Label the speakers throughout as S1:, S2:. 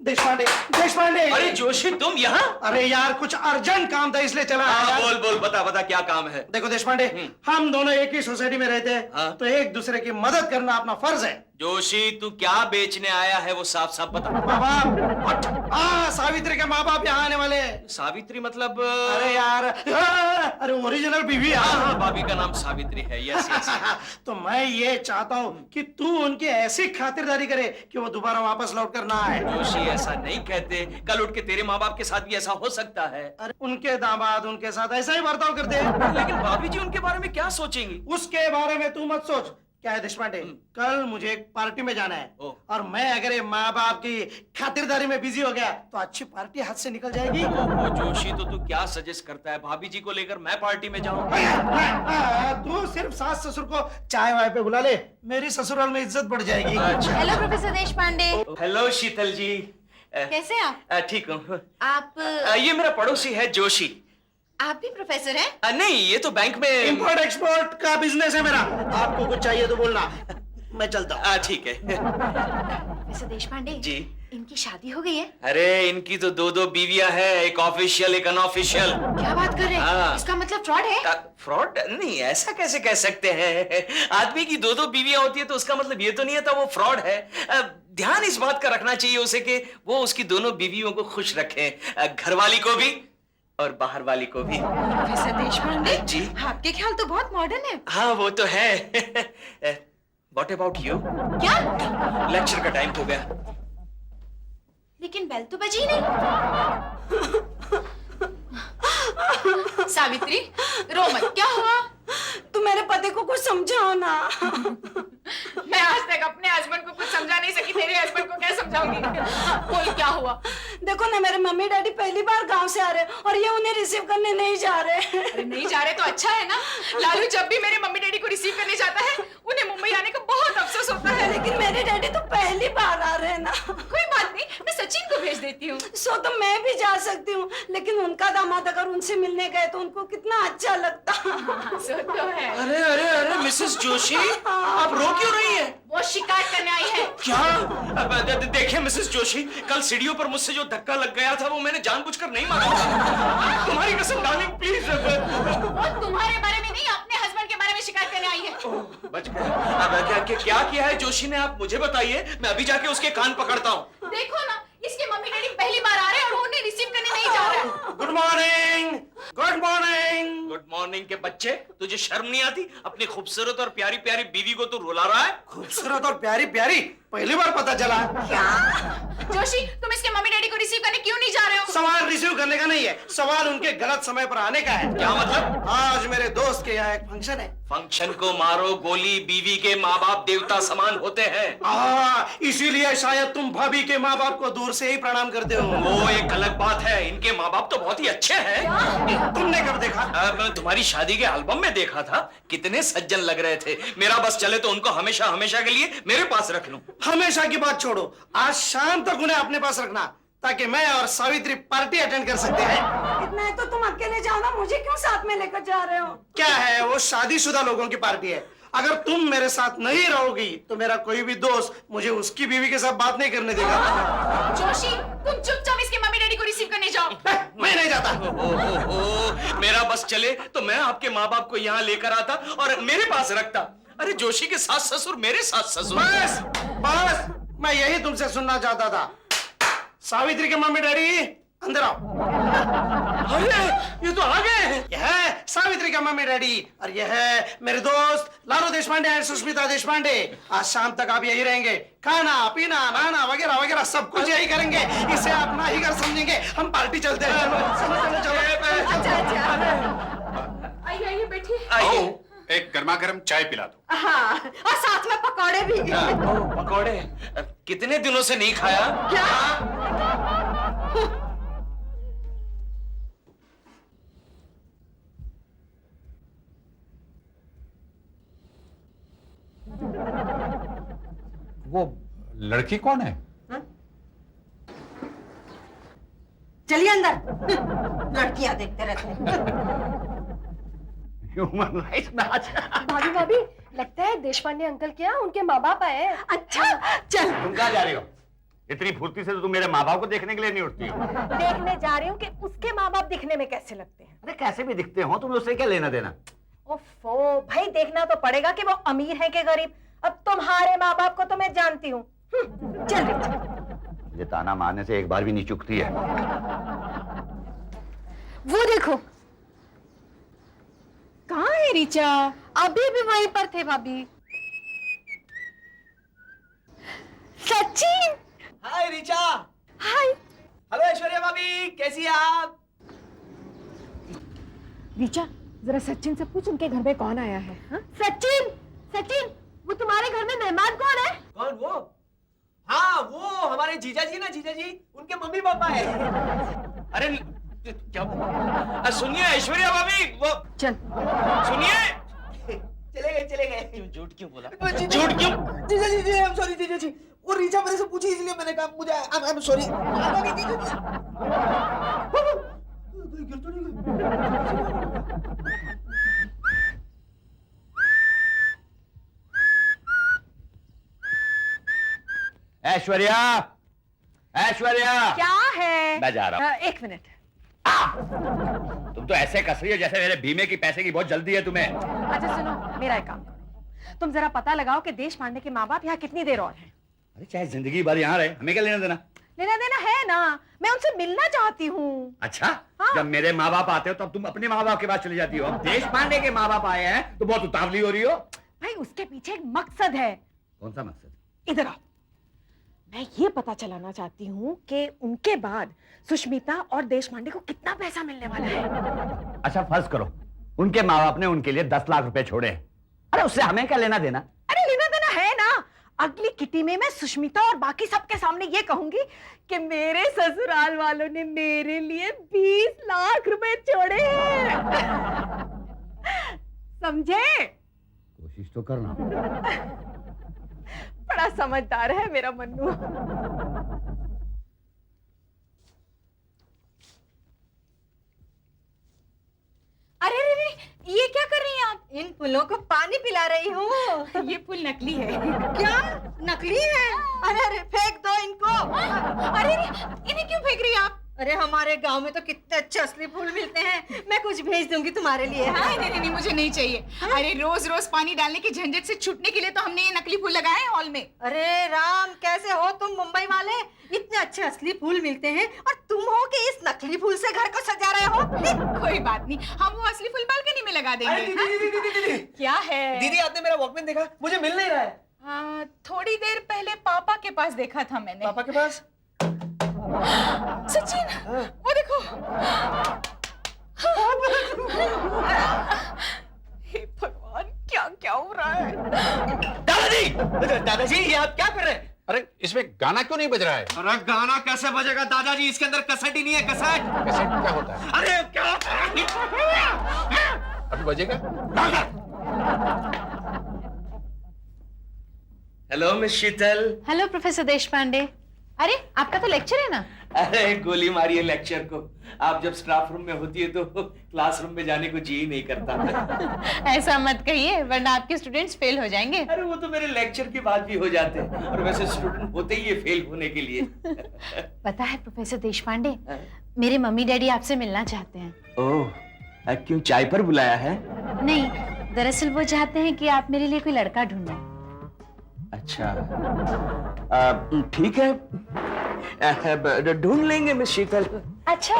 S1: देशपांडे, देशपांडे।
S2: अरे जोशी तुम यहाँ?
S1: अरे यार कुछ अर्जेंट काम था इसलिए चला आया।
S2: बोल बोल, बता बता क्या काम है।
S1: देखो देशपांडे, हम दोनों एक ही सोसाइटी में रहते हैं,
S2: हाँ?
S1: तो एक दूसरे की मदद करना अपना फर्ज है।
S2: जोशी तू क्या बेचने आया है वो साफ साफ बता।
S1: माँ बाप, हाँ सावित्री के माँ बाप यहाँ आने वाले हैं।
S2: सावित्री मतलब?
S1: अरे यार, अरे ओरिजिनल बीवी।
S2: हाँ, भाभी का नाम सावित्री है। Yes yes.
S1: तो मैं ये चाहता हूँ कि तू उनकी ऐसी खातिरदारी करे कि वो दोबारा वापस लौट कर ना आए।
S2: जोशी ऐसा नहीं कहते, कल उठ के तेरे माँ बाप के साथ भी ऐसा हो सकता है।
S1: अरे उनके दामाद उनके साथ ऐसा ही बर्ताव करते हैं।
S2: लेकिन भाभी जी उनके बारे में क्या सोचेंगी?
S1: उसके बारे में तू मत सोच। क्या है देशपांडे, कल मुझे एक पार्टी में जाना है, और मैं अगर ये माँ बाप की खातिरदारी में बिजी हो गया तो अच्छी पार्टी हाथ से निकल जाएगी।
S2: ओ जोशी, तो तू क्या सजेस्ट करता है? भाभी जी को लेकर मैं पार्टी में जाऊं?
S1: तू सिर्फ सास ससुर को चाय वाय पे बुला ले, मेरी ससुराल में इज्जत बढ़ जाएगी।
S3: Hello professor Deshpande.
S2: हेलो शीतल जी।
S3: कैसे हैं आप?
S2: ठीक हूँ।
S3: आप
S2: ये मेरा पड़ोसी है जोशी।
S3: आप भी प्रोफेसर हैं?
S2: नहीं, ये तो बैंक में
S1: इंपोर्ट एक्सपोर्ट का बिजनेस है मेरा। आपको कुछ चाहिए तो बोलना, मैं चलता हूँ।
S2: ठीक है।
S3: प्रोफेसर देशपांडे
S2: जी,
S3: इनकी शादी हो गई है?
S2: अरे इनकी तो दो बीवियां हैं, एक ऑफिशियल एक अनऑफिशियल।
S3: क्या बात कर रहे हैं? इसका मतलब फ्रॉड है?
S2: फ्रॉड नहीं, ऐसा कैसे कह सकते हैं? आदमी की दो बीवियां होती है तो उसका मतलब ये तो नहीं है था वो फ्रॉड है। ध्यान इस बात का रखना चाहिए उसे कि वो उसकी दोनों बीवियों को खुश रखे, घरवाली को भी और बाहर वाली को भी।
S3: प्रोफेसर देशपांडे
S2: जी,
S3: आपके ख्याल तो बहुत मॉडर्न है।
S2: हाँ वो तो है। What about you?
S3: क्या?
S2: लेक्चर का टाइम हो गया।
S3: लेकिन बेल तो बजी नहीं। सावित्री रो मत, क्या हुआ?
S4: तुम मेरे पति को कुछ समझाओ ना।
S3: मैं आज तक अपने हस्बैंड को कुछ समझा नहीं सकी, तेरे हस्बैंड को क्या समझाऊंगी? बोल क्या हुआ?
S4: देखो ना, मेरे मम्मी डैडी पहली बार गांव से आ रहे हैं और ये उन्हें रिसीव करने नहीं जा रहे।
S3: अरे नहीं जा रहे तो अच्छा है ना। लालू जब भी मेरे मम्मी डैडी को रिसीव करने जाता है उन्हें मुंबई आने का बहुत अफसोस होता है।
S4: लेकिन मेरे डैडी तो पहली बार आ रहे हैं ना।
S3: कोई बात नहीं, मैं सचिन को भेज देती हूँ।
S4: सो तो मैं भी जा सकती हूँ, लेकिन उनका दामाद अगर उनसे मिलने गए तो उनको कितना अच्छा लगता।
S3: सो तो है।
S2: अरे अरे अरे मिसेस जोशी, आप रो क्यों रही हैं?
S3: वो शिकायत करने आई है।
S2: क्या? देखिए मिसेस जोशी, कल सीढ़ियों पर मुझसे जो धक्का लग गया था वो मैंने जानबूझकर नहीं मारा था। तुम्हारी कसम डार्लिंग, प्लीज।
S3: वो तुम्हारे बारे में नहीं, अपने हस्बैंड के बारे में शिकायत करने आई है।
S2: बच गया। अब क्या किया है जोशी ने, आप मुझे बताइए, मैं अभी जाके उसके कान पकड़ता हूँ।
S3: देखो ना, इसके मम्मी डैडी पहली बार आ रहे हैं और वो उन्हें रिसीव करने नहीं जा रहे हैं।
S1: Good morning, good morning.
S2: Good morning के बच्चे, तुझे शर्म नहीं आती? अपनी खूबसूरत और प्यारी प्यारी बीवी को तू रुला रहा है।
S1: खूबसूरत और प्यारी प्यारी, पहली बार पता चला।
S3: जोशी, तुम इसके मम्मी डैडी को रिसीव करने क्यों नहीं जा रहे हो?
S1: सवाल रिसीव करने का नहीं है, सवाल उनके गलत समय पर आने का है।
S2: क्या मतलब?
S1: आज मेरे दोस्त के यहाँ एक फंक्शन है।
S2: फंक्शन को मारो गोली, बीवी के माँ बाप देवता समान होते हैं।
S1: इसीलिए शायद तुम भाभी के माँ बाप को दूर से ही प्रणाम करते हो।
S2: वो एक अलग बात है, इनके माँ बाप तो बहुत ही अच्छे हैं।
S1: तुमने कब देखा?
S2: मैं तुम्हारी शादी के एल्बम में देखा था, कितने सज्जन लग रहे थे। मेरा बस चले तो उनको हमेशा हमेशा के लिए मेरे पास रख लूं।
S1: हमेशा की बात छोड़ो, आज शाम तक उन्हें अपने पास रखना, ताकि मैं और सावित्री पार्टी अटेंड कर सकते हैं।
S4: इतना है तो तुम अकेले जाओ ना, मुझे क्यों साथ में लेकर जा रहे हो?
S1: क्या है, वो शादीशुदा लोगों की पार्टी है। अगर तुम मेरे साथ नहीं रहोगी तो मेरा कोई भी दोस्त मुझे उसकी बीवी के साथ बात नहीं करने देगा।
S3: जोशी, तुम चुपचाप इसके मम्मी डैडी को रिसीव करने जाओ।
S1: मैं नहीं जाता।
S2: मेरा बस चले तो मैं आपके माँ बाप को यहाँ लेकर आता और मेरे पास रखता। अरे जोशी के सास ससुर मेरे सास ससुर।
S1: बस बस, मैं यही तुमसे सुनना चाहता था। सावित्री के मम्मी डैडी अंदर आओ।
S2: अरे ये तो आ गए।
S1: यह है सावित्री का मम्मी डैडी और यह है मेरे दोस्त लालू देशपांडे और सुष्मिता देशपांडे। आज शाम तक आप यही रहेंगे, खाना पीना नहाना वगैरह वगैरह सब कुछ यही करेंगे। इसे अपना ही घर समझेंगे। हम पार्टी चलते हैं। चलो चलो चलो।
S3: अच्छा आइए बैठिए।
S5: एक गर्मा गर्म चाय पिला दो।
S4: हाँ, और साथ में पकौड़े भी।
S2: पकौड़े? कितने दिनों से नहीं खाया।
S4: क्या?
S5: वो लड़की कौन है?
S4: चलिए अंदर। लड़कियां देखते रहते हैं।
S1: ह्यूमन राइट्स में आज
S6: भाभी भाभी, लगता है देशपांडे अंकल के यहाँ उनके माँ बाप आए हैं।
S4: अच्छा चल।
S1: तुम कहाँ जा रही हो?
S6: इतनी फुर्ती से तो तुम मेरे माँ बाप को देखने के लिए नहीं उठती हो।
S7: देखने जा रही हूँ कि उसके माँ बाप दिखने में कैसे लगते हैं।
S6: अरे कैसे भी दिखते हो, तुम्हें उससे क्या लेना देना।
S7: ओफो भाई, देखना तो पड़ेगा कि वो अमीर है कि गरीब। अब तुम्हारे माँ बाप को तो मैं जानती हूँ। चल रिचा।
S6: ये ताना मारने से एक बार भी नहीं चुकती है।
S7: वो देखो। कहाँ है रिचा? अभी भी वहीं पर थे भाभी। सचिन।
S2: हाय रिचा।
S7: हाय।
S2: हेलो ऐश्वर्या भाभी, कैसी हैं आप?
S7: रिचा, जरा सचिन से पूछ उनके घर में कौन आया है। हा? सचिन, सचिन, वो तुम्हारे घर में मेहमान कौन है?
S2: कौन वो? हाँ वो हमारे जीजा जी ना, जीजा जी, उनके मम्मी पापा है। अरे क्या सुनिए ऐश्वर्या भाभी, वो
S7: चल
S2: सुनिए। चले गए। क्यों झूठ क्यों बोला?
S8: झूठ क्यों? जीजा जी, आई एम सॉरी जीजा जी। वो रीचा मेरे से पूछी इसलिए मैंने कहा मुझे आई एम सॉरी। गिर तो नहीं गई?
S6: ऐश्वर्या, ऐश्वर्या।
S7: क्या है?
S6: मैं जा रहा हूँ।
S7: एक मिनट।
S6: तुम तो ऐसे कस रही हो जैसे मेरे बीमे की पैसे की बहुत जल्दी है तुम्हें।
S7: अच्छा सुनो, मेरा एक काम करो। तुम जरा पता लगाओ कि देश पांडे के माँ बाप यहाँ कितनी देर और हैं।
S6: अरे चाहे जिंदगी भर यहाँ रहे, हमें क्या लेना देना।
S7: लेना देना है ना, मैं उनसे मिलना चाहती हूँ।
S6: अच्छा
S7: हाँ।
S6: जब मेरे माँ बाप आते हो तब तुम अपने माँ बाप के पास चली जाती हो। अब देश पांडे के माँ बाप आए हैं तो बहुत उतावली हो रही हो।
S7: भाई उसके पीछे एक मकसद है।
S6: कौन सा मकसद?
S7: इधर आओ। मैं ये पता चलाना चाहती हूँ कि उनके बाद सुष्मिता और देश पांडे को कितना पैसा मिलने वाला है।
S6: अच्छा फर्ज करो उनके माँ बाप ने उनके लिए 10 लाख रुपए छोड़े हैं। अरे उससे हमें क्या लेना देना।
S7: अरे लेना देना है ना। अगली किटी में मैं सुष्मिता और बाकी सबके सामने ये कहूंगी कि मेरे ससुराल वालों ने मेरे लिए 20 लाख रुपए छोड़े हैं। समझे?
S6: कोशिश तो करना।
S7: बड़ा समझदार है मेरा मन्नू।
S3: अरे रे रे, ये क्या कर रही हैं आप?
S4: इन फूलों को पानी पिला रही हूँ।
S3: ये फूल नकली है।
S4: क्या नकली है? अरे अरे फेंक दो इनको।
S3: अरे रे, इन्हें क्यों फेंक रही हैं आप?
S4: अरे हमारे गांव में तो कितने अच्छे असली फूल मिलते हैं, मैं कुछ भेज दूंगी तुम्हारे लिए।
S3: हाँ, नहीं, मुझे नहीं चाहिए। अरे रोज रोज पानी डालने की झंझट से छूटने के लिए तो हमने ये नकली फूल लगाए हैं हॉल में।
S4: अरे राम, कैसे हो तुम मुंबई वाले? इतने अच्छे असली फूल मिलते हैं और तुम हो कि इस नकली फूल से घर को सजा रहे हो।
S3: कोई बात नहीं, हम वो असली फूल बालकनी में लगा देंगे।
S8: दीदी,
S3: क्या है?
S8: दीदी आपने मेरा वॉकमैन देखा? मुझे मिल नहीं रहा है।
S3: थोड़ी देर पहले पापा के पास देखा था मैंने।
S8: पापा के पास?
S3: सचिन, वो देखो। हे भगवान, क्या क्या हो रहा है?
S8: दादाजी ये आप क्या कर रहे हैं?
S5: अरे इसमें गाना क्यों नहीं बज रहा है?
S8: अरे गाना कैसे बजेगा दादाजी, इसके अंदर कसट ही नहीं है। कसट
S5: कैसेट क्या होता है?
S8: अरे क्या?
S5: अभी बजेगा।
S2: हेलो मिस शीतल।
S7: हेलो प्रोफेसर देश पांडे। अरे आपका तो लेक्चर है ना?
S2: अरे गोली मारी है लेक्चर को। आप जब स्टाफ रूम में होती है तो क्लासरूम में जाने को जी ही नहीं करता।
S3: ऐसा मत कहिए, वरना आपके स्टूडेंट्स फेल हो जाएंगे।
S2: अरे वो तो मेरे लेक्चर के बाद भी हो जाते हैं, और वैसे स्टूडेंट होते ही ये फेल होने के लिए।
S9: पता है प्रोफेसर देश पांडे, मेरे मम्मी डैडी आपसे मिलना चाहते हैं।
S2: ओह, क्यों चाय पर बुलाया है?
S9: नहीं, दरअसल वो चाहते हैं कि आप मेरे लिए कोई लड़का ढूंढें।
S2: अच्छा ठीक है, ढूंढ लेंगे मिस शीतल।
S9: अच्छा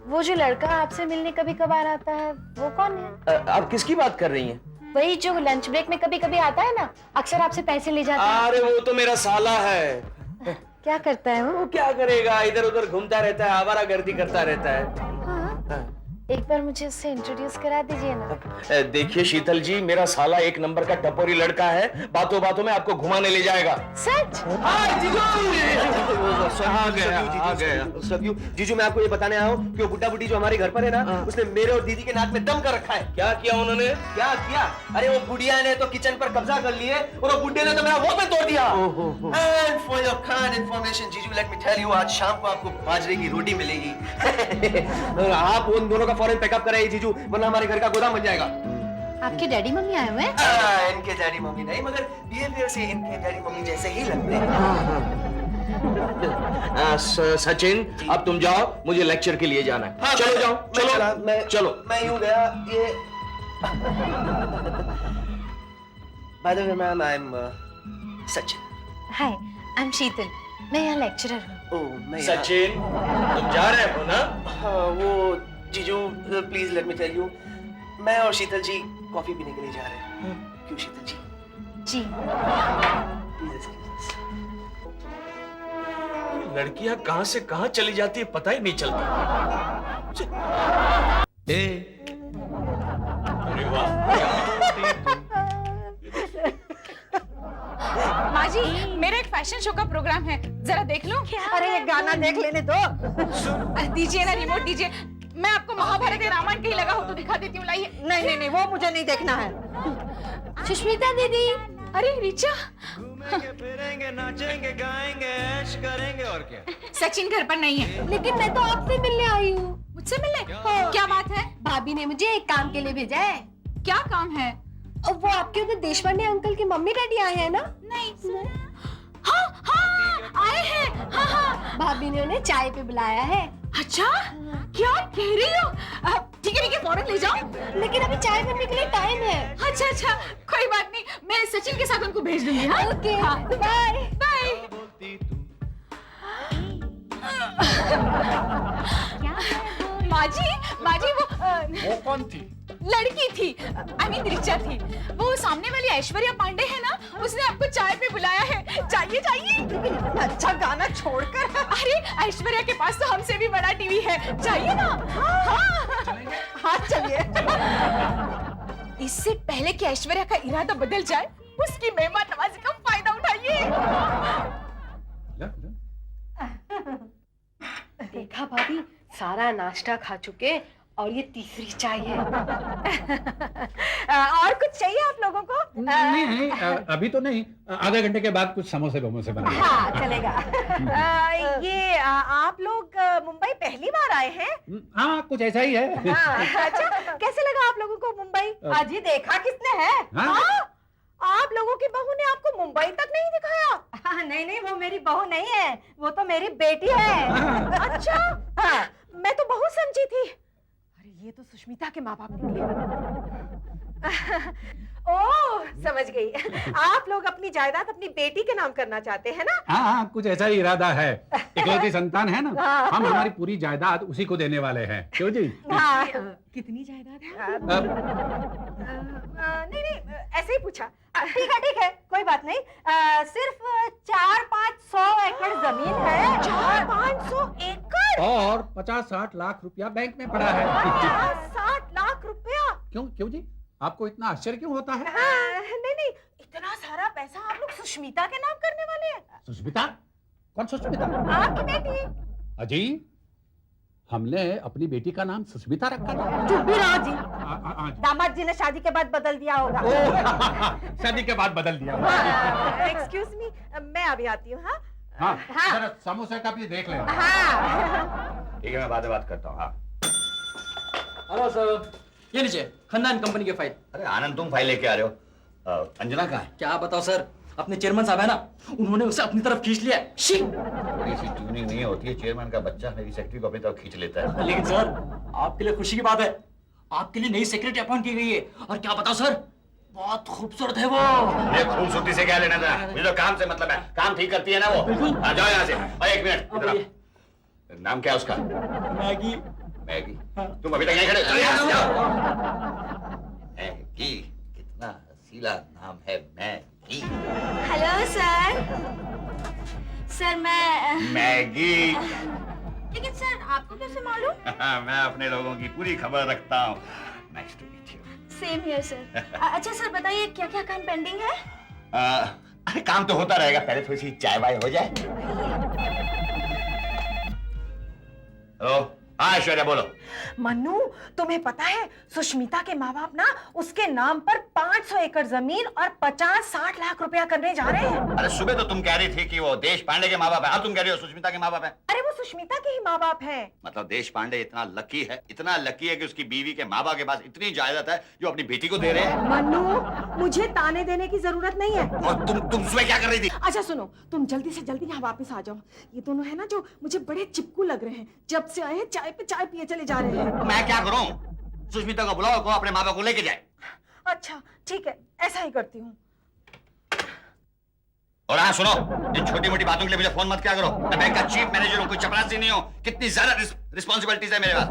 S9: वो जो लड़का आपसे मिलने कभी कभार आता है वो कौन है?
S2: आप किसकी बात कर रही हैं?
S9: वही जो लंच ब्रेक में कभी कभी आता है ना, अक्सर आपसे पैसे ले जाता है।
S2: अरे वो तो मेरा साला है।
S9: क्या करता है वो?
S2: वो क्या करेगा, इधर उधर घूमता रहता है, आवारागर्दी करता रहता है।
S9: हाँ। एक बार मुझे उससे इंट्रोड्यूस करा दीजिए ना।
S2: देखिए शीतल जी, मेरा साला एक नंबर का टपोरी लड़का है, बातों बातों में आपको घुमाने ले जाएगा।
S9: सच?
S8: आ गया। जीजू मैं आपको ये बताने आया हूँ कि वो बुड्ढा बुड्ढी जो हमारे घर पर है ना, उसने मेरे और दीदी के नाक में दम कर रखा है।
S2: क्या किया उन्होंने?
S8: क्या किया? अरे वो बुढ़िया ने तो किचन पर कब्जा कर लिए और वो बुड्ढे ने तो मेरा वॉकमैन तोड़ दिया। And for your kind information, जीजू let me tell you, आज शाम को आपको बाजरे की रोटी मिलेगी। आप उन दोनों का फौरन पैकअप कराइए जीजू, वरना हमारे घर का गोदाम बन जाएगा।
S9: आपके डैडी मम्मी आए हुए हैं?
S8: इनके डैडी मम्मी नहीं, मगर बिहेवियर से इनके डैडी मम्मी जैसे ही लगते हैं।
S2: सचिन, अब तुम जाओ, मुझे लेक्चर के लिए जाना है।
S8: हाँ,
S2: चलो जाओ,
S8: मैं चला,
S2: चलो चलो।
S8: मैं यूं गया ये by the way ma'am, I am Sachin.
S9: Hi, I am Sheetal. मैं यहाँ लेक्चरर हूँ।
S8: ओह, मैं
S2: सचिन, तुम जा रहे हो ना?
S8: हाँ, वो जीजू please let me tell you, मैं और शीतल जी कॉफी पीने के लिए जा रहे हैं। क्यों शीतल जी?
S9: जी।
S8: प्लीज एक्सक्यूज
S2: लड़कियां कहां से कहां चली जाती है पता ही नहीं चलता। अरे वाह।
S3: माँ जी, मेरा एक फैशन शो का प्रोग्राम है, जरा देख लो।
S4: अरे ये गाना देख लेने दो।
S3: अरे दीजिए ना रिमोट दीजिए, मैं आपको महाभारत या रामायण कहीं लगा हो तो दिखा देती हूँ, लाइए।
S4: नहीं, वो मुझे नहीं देखना है।
S9: सुष्मिता दीदी।
S3: अरे रिचा,
S8: फिरेंगे, नाचेंगे, गाएंगे, ऐश करेंगे और क्या।
S3: सचिन घर पर नहीं है।
S9: लेकिन मैं तो आपसे मिलने आई हूँ।
S3: मुझसे मिलने? क्या बात है?
S9: भाभी ने मुझे एक काम के लिए भेजा है।
S3: क्या काम है?
S9: और वो आपके उधर देशपांडे अंकल की मम्मी डैडी आए हैं ना?
S3: नहीं। हाँ हाँ आए हैं। हाँ हाँ।
S9: भाभी ने उन्हें चाय पे बुलाया है।
S3: अच्छा, क्या कह रही हो? ठीक है फौरन ले जाओ।
S9: लेकिन अभी चाय बनने के लिए टाइम है।
S3: अच्छा, कोई बात नहीं, मैं सचिन के साथ उनको भेज दूंगी। हाँ?
S9: ओके,
S3: हाँ,
S9: बाय।
S3: बाय। माँ जी
S5: वो कौन थी?
S3: लड़की थी, आई मीन रिचा थी। वो सामने वाली ऐश्वर्या पांडे है ना, उसने आपको चाय पे बुलाया है। चाहिए।
S4: अच्छा गाना छोड़कर।
S3: अरे ऐश्वर्या के पास तो हमसे भी बड़ा टीवी है, चाहिए ना?
S4: हाँ चलिए।
S3: इससे पहले कि ऐश्वर्या का इरादा बदल जाए, उसकी मेहमान नवाजी का फायदा उठाइए।
S9: देखा भाभी, सारा नाश्ता खा चुके और ये तीसरी चाय है।
S4: और कुछ चाहिए आप लोगों को?
S5: नहीं, अभी तो नहीं, आधे घंटे के बाद कुछ समोसे बना।
S4: हाँ चलेगा। ये आप लोग मुंबई पहली बार आए हैं?
S5: हाँ, कुछ ऐसा ही है।
S4: हाँ, अच्छा कैसे लगा आप लोगों को मुंबई? अजी देखा किसने है?
S5: हाँ?
S4: आप लोगों की बहू ने आपको मुंबई तक नहीं दिखाया? हाँ, नहीं वो मेरी बहू नहीं है, वो तो मेरी बेटी है। अच्छा, हाँ, मैं तो बहू समझी थी। अरे ये तो सुष्मिता के माँ बाप निकले। ओह समझ गई, आप लोग अपनी जायदाद अपनी बेटी के नाम करना चाहते हैं ना?
S5: हाँ, कुछ ऐसा ही इरादा है। इकलौती संतान है ना, हम हमारी पूरी जायदाद उसी को देने वाले हैं। क्यों जी?
S4: हाँ।
S3: कितनी जायदाद है?
S4: नहीं ऐसे ही पूछा। ठीक है कोई बात नहीं। सिर्फ 400-500 एकड़ जमीन है। 400-500 एकड़
S5: और 50-60 लाख रुपया बैंक में पड़ा है।
S4: 50-60 लाख रुपया?
S5: क्यों जी? आपको इतना आश्चर्य क्यों होता है?
S4: नहीं इतना सारा पैसा आप लोग सुष्मिता के नाम करने वाले हैं?
S5: सुष्मिता? कौन सुष्मिता?
S4: आपकी बेटी।
S5: अजी, हमने अपनी बेटी का नाम सुष्मिता रखा था।
S4: चुप भी रहो जी। दामाद जी ने शादी के बाद बदल दिया होगा।
S5: शादी के बाद बदल दिया।
S4: एक्सक्यूज मी, मैं अभी आती हूँ। हाँ
S5: जरा समोसे का भी देख लेना।
S4: हाँ
S6: ठीक है, मैं बाद में बात करता हूँ। हाँ
S10: हेलो सर, ये लीजिए खानदान कंपनी की फाइल।
S6: अरे आनंद, तुम फाइल लेके आ रहे हो? अंजना कहाँ है?
S10: क्या बताओ सर, अपने चेयरमैन साहब है ना, उन्होंने उसे अपनी तरफ खींच लिया है।
S6: ऐसी ट्यूनिंग नहीं होती है, चेयरमैन का बच्चा मेरी सेक्रेटरी को अपनी तरफ खींच लेता है।
S10: लेकिन सर आपके लिए खुशी की बात है, आपके लिए नई सेक्रेटरी अपॉइंट की गई है। और क्या बताओ सर, बहुत खूबसूरत है वो।
S6: ये खूबसूरती से क्या लेना था? मुझे तो काम से मतलब है, काम ठीक करती है ना वो। आ जाओ यहाँ से। और एक मिनट, इधर आओ। नाम क्या है उसका?
S10: मैगी।
S6: मैगी? तुम अभी तक यहीं खड़े? चलो यहाँ से जाओ। मैगी, कितना हसीला नाम है, मैगी।
S9: हेलो सर मैं
S6: मैगी।
S9: लेकिन सर आपको कैसे मालूम?
S6: मैं अपने लोगों की पूरी खबर रखता हूँ। Nice to meet you.
S9: Same here sir. अच्छा सर बताइए क्या क्या काम पेंडिंग है?
S6: अरे काम तो होता रहेगा, पहले थोड़ी सी चाय वाय हो जाए। हेलो, हाँ ऐश्वर्या बोलो।
S4: मन्नू, तुम्हें पता है सुष्मिता के माँ बाप ना उसके नाम पर 500 एकड़ जमीन और 50-60 लाख रुपया करने जा रहे हैं।
S6: अरे सुबह तो तुम कह रही थी कि वो देश पांडे के माँ बाप है, अब तुम कह रही हो सुष्मिता के माँ बाप है।
S4: अरे वो
S7: सुष्मिता के ही माँ बाप हैं।
S6: मतलब देश पांडे इतना लकी है कि उसकी बीवी के माँ बाप के पास इतनी जायदाद है जो अपनी बेटी को दे रहे हैं।
S7: मन्नू, मुझे ताने देने की जरूरत नहीं है।
S6: और तुम सुबह क्या कर रही थी?
S7: अच्छा सुनो, तुम जल्दी से जल्दी यहाँ वापस आ जाओ। ये दोनों है ना जो मुझे बड़े चिपकू लग रहे हैं, जब से आए हैं चाय पे चाय पिए चले जा रहे हैं।
S6: मैं क्या करूं? सुष्मिता को बुलाओ, को अपने माँ बाप को लेके जाए।
S7: अच्छा ठीक है, ऐसा ही करती हूँ।
S6: और हाँ सुनो, इन छोटी मोटी बातों के लिए मुझे फोन मत क्या करो। मैं बैंक का चीफ मैनेजर हूँ, कोई चपरासी नहीं हूँ। कितनी ज्यादा रिस्पॉन्सिबिलिटीज है मेरे पास।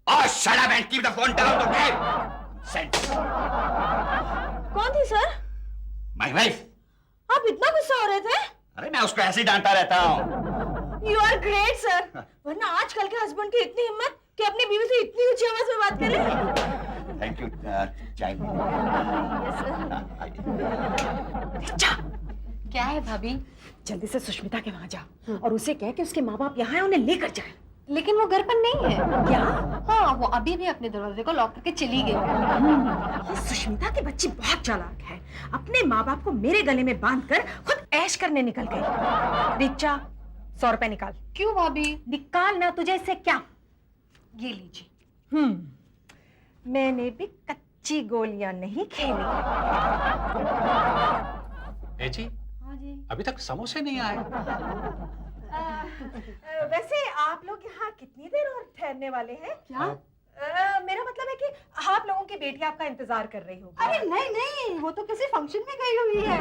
S6: और shut up and keep the phone down. Okay?
S7: कौन थी सर?
S6: My wife.
S7: आप इतना गुस्सा हो रहे थे?
S6: अरे मैं उसको ऐसे ही डांटता रहता हूँ।
S7: You are great sir. वरना आजकल के हस्बैंड की इतनी हिम्मत कि अपनी बीवी से इतनी ऊंची आवाज में बात करें।
S6: Thank you. चाय।
S9: क्या है भाभी?
S7: जल्दी से सुष्मिता के वहाँ जा और उसे कह कि उसके माँ बाप यहाँ हैं, उन्हें लेकर जाए।
S9: लेकिन वो घर पर नहीं है।
S7: क्या?
S9: हाँ, वो अभी भी अपने दरवाजे को लॉक करके चली गई।
S7: ये सुष्मिता की बच्ची बहुत चालाक है। अपने माँ बाप को मेरे गले में बांधकर खुद ऐश करने निकल गई। रिचा, 100 रुपए निकाल।
S9: क्यों भाभी?
S7: निकाल ना, तुझे इससे क्या?
S9: ये लीजिए।
S7: मैंने भी कच्ची गोलियां नहीं खेली।
S5: जी,
S9: हाँ जी।
S5: अभी तक समोसे नहीं आए।
S7: वैसे आप लोग यहाँ कितनी देर और ठहरने वाले हैं?
S9: क्या?
S7: मेरा मतलब है कि आप लोगों की बेटी आपका इंतजार कर रही होगी।
S4: अरे नहीं नहीं, वो तो किसी फंक्शन में गई हुई है।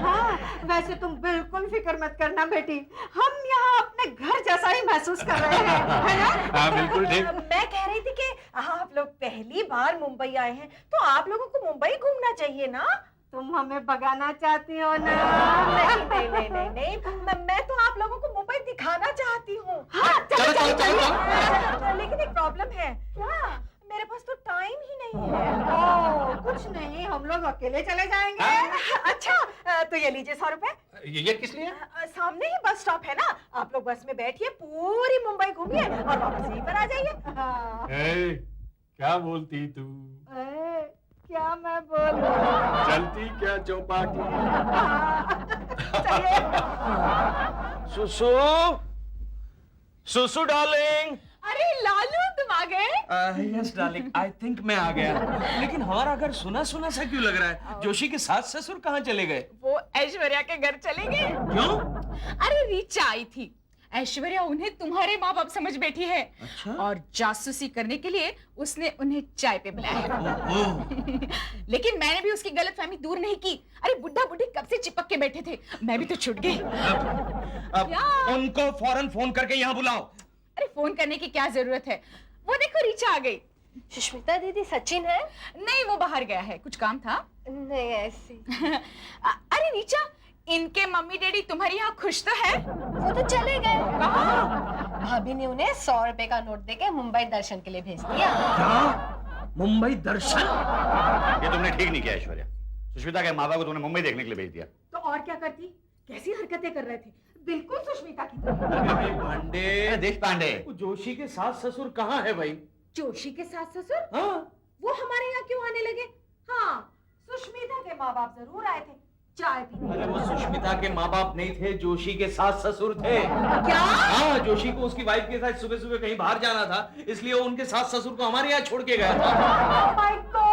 S4: हाँ, वैसे तुम बिल्कुल फिक्र मत करना बेटी, हम यहाँ अपने घर जैसा ही महसूस कर रहे हैं, है ना?
S5: हाँ बिल्कुल ठीक।
S7: मैं कह रही थी कि आप लोग पहली बार मुंबई आए हैं तो आप लोगों को मुंबई घूमना चाहिए ना।
S4: तुम हमें भगाना चाहती हो ना?
S7: नहीं नहीं नहीं नहीं, मैं तो आप लोगों को मुंबई दिखाना चाहती हूँ।
S4: हाँ, चलो चलो
S7: चलो। लेकिन एक प्रॉब्लम है। क्या? मेरे पास तो टाइम ही नहीं है।
S4: ओह, कुछ नहीं, हम लोग अकेले चले जाएंगे।
S7: अच्छा तो ये लीजिए 100 रुपए।
S5: ये किस लिए?
S7: सामने ही बस स्टॉप है ना, आप लोग बस में बैठिए, पूरी मुंबई घूमिए और वापस यहीं पर आ जाइए।
S5: क्या बोलती तू?
S4: क्या मैं बोलूं?
S5: चलती क्या चौपाटी?
S2: सुसु, सुसु डार्लिंग।
S3: अरे लालू, तुम आ गए?
S2: यस डार्लिंग, आई थिंक मैं आ गया। लेकिन हमारा घर सुना सुना सा क्यों लग रहा है? जोशी के सास ससुर कहाँ चले गए?
S3: वो ऐश्वर्या के घर चले गए।
S2: क्यों?
S3: अरे रीचा आई थी, ऐश्वर्या उन्हें तुम्हारे माँ बाप समझ बैठी है।
S2: अच्छा?
S3: और जासूसी करने के लिए उसने उन्हें चाय पे बुलाया। लेकिन मैंने भी उसकी गलतफहमी दूर नहीं की। अरे बुड्ढा बुड्ढी कब से चिपक के बैठे थे, मैं भी तो छूट गई।
S2: अब उनको फौरन फोन करके यहाँ बुलाओ।
S3: अरे फोन करने की क्या जरूरत है, वो देखो रीचा आ गई।
S9: सुष्मिता दीदी, सचिन है?
S3: नहीं, वो बाहर गया है, कुछ काम था।
S9: नहीं ऐसी।
S3: अरे रीचा, इनके मम्मी डैडी तुम्हारे यहाँ खुश तो है?
S9: वो तो चले गए।
S3: कहाँ?
S9: भाभी ने उन्हें 100 रुपए का नोट देके मुंबई दर्शन के लिए भेज दिया।
S2: क्या? मुंबई दर्शन?
S6: ये तुमने ठीक नहीं किया ऐश्वर्या। सुष्मिता के माँ बाप को तुमने मुंबई देखने के लिए भेज दिया।
S7: तो और क्या करती? कैसी हरकतें कर रहे थे, बिल्कुल सुष्मिता की तरह।
S2: पांडे,
S6: देश पांडे,
S2: जोशी के सास ससुर कहाँ है भाई?
S7: जोशी के सास ससुर?
S2: हाँ?
S7: वो हमारे यहाँ क्यों आने लगे? हाँ, सुष्मिता के माँ बाप जरूर आए थे चाय पीने।
S2: अरे वो सुष्मिता के माँ बाप नहीं थे, जोशी के सास ससुर थे।
S7: क्या?
S2: हाँ, जोशी को उसकी वाइफ के साथ सुबह सुबह कहीं बाहर जाना था, इसलिए वो उनके सास ससुर को हमारे यहाँ छोड़ के गया था।
S7: Oh my God!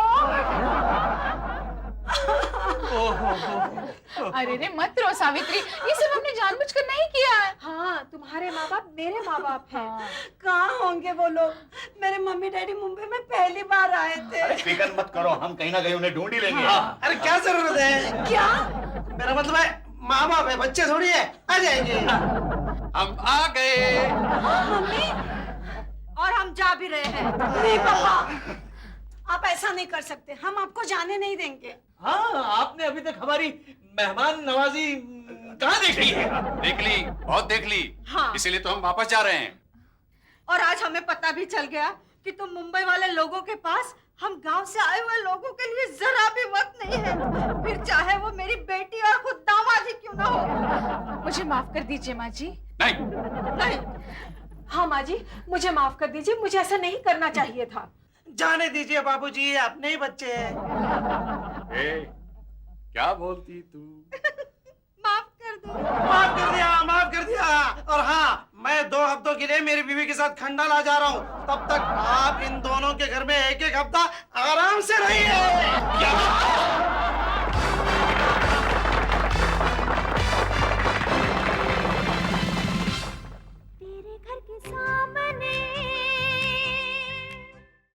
S3: अरे रे मत रो सावित्री, ये सब हमने जानबूझकर नहीं किया है।
S7: हाँ, तुम्हारे माँ बाप मेरे माँ बाप हैं। कहाँ होंगे वो लोग? मेरे मम्मी डैडी मुंबई में पहली बार आए थे।
S6: अरे फिक्र मत करो, हम कहीं ना कहीं उन्हें ढूंढ ही लेंगे।
S1: अरे क्या जरूरत है?
S7: क्या?
S1: मेरा मतलब है माँ बाप है, बच्चे थोड़ी है, आ जाएंगे।
S5: हम आ गए।
S7: मम्मी, और हम जा भी रहे हैं। नहीं पापा, आप ऐसा नहीं कर सकते, हम आपको जाने नहीं देंगे।
S2: हाँ, आपने अभी तक हमारी मेहमान नवाजी कहाँ देखी है?
S5: देख ली, बहुत देख ली।
S7: हाँ।
S5: इसीलिए तो हम वापस जा रहे हैं।
S4: और आज हमें पता भी चल गया कि तुम मुंबई वाले लोगों के पास हम गांव से आए हुए लोगों के लिए जरा भी वक्त नहीं है, फिर चाहे वो मेरी बेटी और खुद दामाद ही क्यों ना हो।
S3: मुझे माफ कर दीजिए माँ जी।
S5: नहीं,
S7: नहीं। हाँ माँ जी, मुझे माफ कर दीजिए, मुझे ऐसा नहीं करना चाहिए था।
S1: जाने दीजिए बाबूजी, अपने ही बच्चे हैं।
S5: क्या बोलती तू?
S4: माफ कर दो।
S1: माफ कर दिया, माफ कर दिया। और हाँ, मैं 2 हफ्तों के लिए मेरी बीवी के साथ खंडाला जा रहा हूँ। तब तक आप इन दोनों के घर में एक-एक हफ्ता आराम से रहिए।